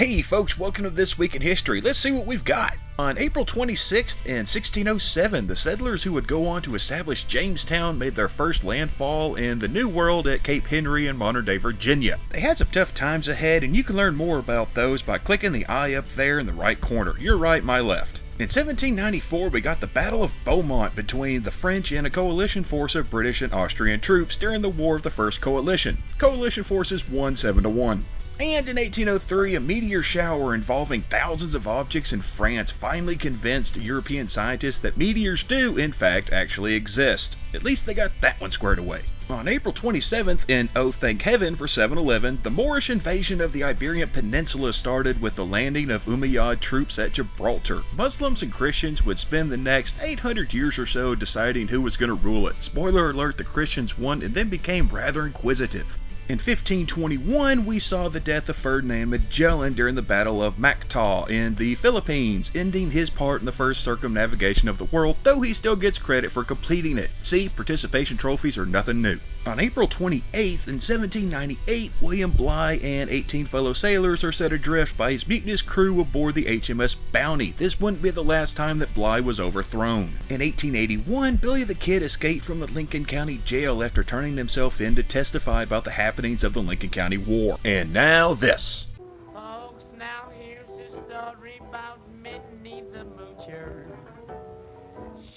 Hey folks, welcome to This Week in History. Let's see what we've got. On April 26th in 1607, the settlers who would go on to establish Jamestown made their first landfall in the New World at Cape Henry in modern-day Virginia. They had some tough times ahead, and you can learn more about those by clicking the eye up there in the right corner. Your right, my left. In 1794, we got the Battle of Beaumont between the French and a coalition force of British and Austrian troops during the War of the First Coalition. Coalition forces won 7-1. And in 1803, a meteor shower involving thousands of objects in France finally convinced European scientists that meteors do, in fact, actually exist. At least they got that one squared away. On April 27th, in Oh Thank Heaven for 7-Eleven, the Moorish invasion of the Iberian Peninsula started with the landing of Umayyad troops at Gibraltar. Muslims and Christians would spend the next 800 years or so deciding who was going to rule it. Spoiler alert, the Christians won and then became rather inquisitive. In 1521, we saw the death of Ferdinand Magellan during the Battle of Mactau in the Philippines, ending his part in the first circumnavigation of the world, though he still gets credit for completing it. See, participation trophies are nothing new. On April 28th, in 1798, William Bligh and 18 fellow sailors are set adrift by his mutinous crew aboard the HMS Bounty. This wouldn't be the last time that Bligh was overthrown. In 1881, Billy the Kid escaped from the Lincoln County Jail after turning himself in to testify about the happenings of the Lincoln County War. And now this. Folks, now here's a story about Minnie the Moocher.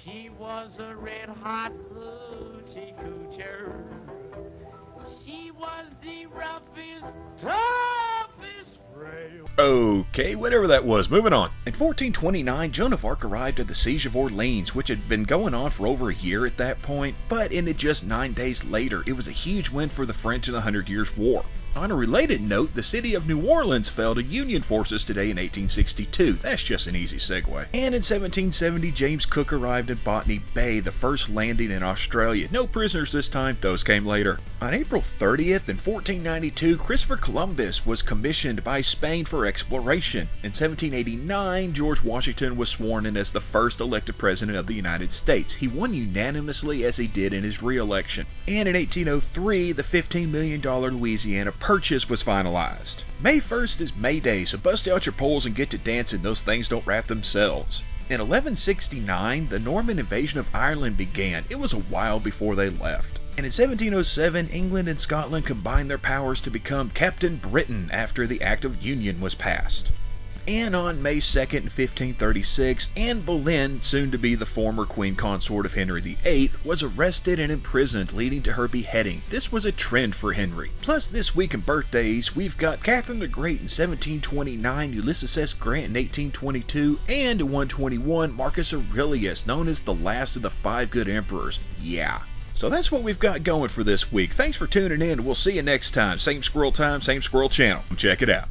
She was a red-hot hoochie coocher. She was the roughest, toughest frail. Okay, whatever that was, moving on. In 1429, Joan of Arc arrived at the Siege of Orleans, which had been going on for over a year at that point, but ended just 9 days later. It was a huge win for the French in the 100 Years' War. On a related note, the city of New Orleans fell to Union forces today in 1862. That's just an easy segue. And in 1770, James Cook arrived in Botany Bay, the first landing in Australia. No prisoners this time, those came later. On April 30th, in 1492, Christopher Columbus was commissioned by Spain for exploration. In 1789, George Washington was sworn in as the first elected president of the United States. He won unanimously as he did in his re-election. And in 1803, the $15 million Louisiana Purchase was finalized. May 1st is May Day, so bust out your poles and get to dancing. Those things don't wrap themselves. In 1169, the Norman invasion of Ireland began. It was a while before they left. And in 1707, England and Scotland combined their powers to become Captain Britain after the Act of Union was passed. And on May 2nd in 1536, Anne Boleyn, soon to be the former queen consort of Henry VIII, was arrested and imprisoned, leading to her beheading. This was a trend for Henry. Plus, this week in birthdays, we've got Catherine the Great in 1729, Ulysses S. Grant in 1822, and in 121, Marcus Aurelius, known as the last of the 5 good emperors. Yeah. So that's what we've got going for this week. Thanks for tuning in, and we'll see you next time. Same squirrel channel. Check it out.